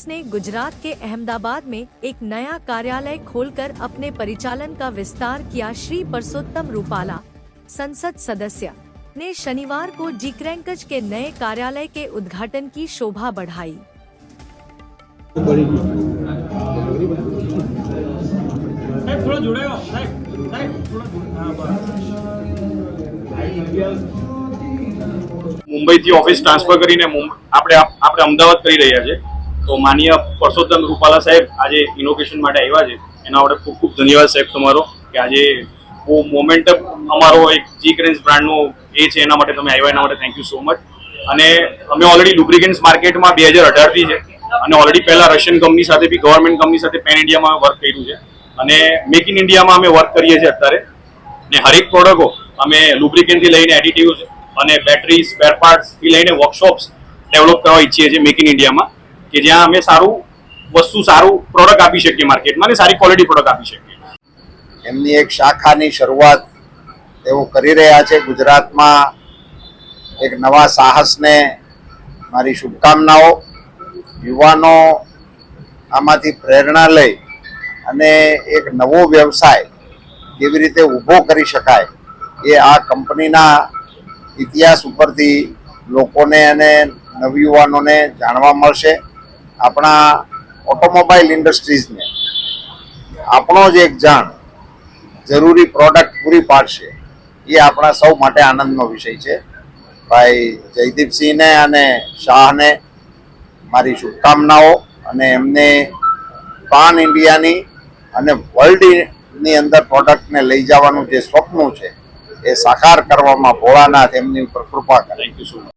House ने गुजरात के अहमदाबाद में एक नया कार्यालय खोलकर अपने परिचालन का विस्तार किया। श्री परसोत्तम रूपाला, संसद सदस्य, ने शनिवार को जीक्रैंकज के नए कार्यालय के उद्घाटन की शोभा बढ़ाई। મુંબઈથી ઓફિસ ટ્રાન્સફર કરીને આપણે અમદાવાદ કરી રહ્યા છે। તો માનીય પરસોત્તમ રૂપાલા સાહેબ આજે ઇનોગ્રેશન માટે આવ્યા છે, એના માટે ખૂબ ખૂબ ધન્યવાદ સાહેબ તમારો કે આજે બહુ મોમેન્ટમ અમારો એક જીક્રેન્સ બ્રાન્ડનો એ છે, એના માટે તમે આવ્યા, એના માટે થેન્ક યુ સો મચ। અને અમે ઓલરેડી લુબ્રિકેન્ટ્સ માર્કેટમાં 2018થી છે અને ઓલરેડી પહેલા રશિયન કંપની સાથે બી ગવર્મેન્ટ કંપની સાથે પેન ઇન્ડિયામાં વર્ક કર્યું છે અને મેક ઇન ઇન્ડિયામાં અમે વર્ક કરીએ છીએ અત્યારે। ને હરેક પ્રોડક્ટો અમે લુબ્રિકેન્ટથી લઈને એડિટિવ્સ અને બેટરી સ્પેર પાર્ટ્સથી લઈને વર્કશોપ્સ ડેવલપ કરવા ઈચ્છીએ છીએ મેક ઇન ઇન્ડિયામાં, કે જ્યાં અમે સારું પ્રોડક્ટ આપી શકીએ માર્કેટમાં અને સારી ક્વોલિટી પ્રોડક્ટ આપી શકીએ। એમની એક શાખાની શરૂઆત તેઓ કરી રહ્યા છે ગુજરાતમાં। એક નવા સાહસને મારી શુભકામનાઓ। યુવાનો આમાંથી પ્રેરણા લઈ અને એક નવો વ્યવસાય કેવી રીતે ઊભો કરી શકાય એ આ કંપનીના ઇતિહાસ ઉપરથી લોકોને અને નવયુવાનોને જાણવા મળશે। આપણા ઓટોમોબાઈલ ઇન્ડસ્ટ્રીઝને આપણો જ એક જાણ જરૂરી પ્રોડક્ટ પૂરી પાડશે, એ આપણા સૌ માટે આનંદનો વિષય છે। ભાઈ જયદીપસિંહને અને શાહને મારી શુભકામનાઓ અને એમને પાન ઇન્ડિયાની અને વર્લ્ડની અંદર પ્રોડક્ટને લઈ જવાનું જે સ્વપ્ન છે એ સાકાર કરવામાં ભોળાનાથ એમની ઉપર કૃપા કરે। Thank you so much.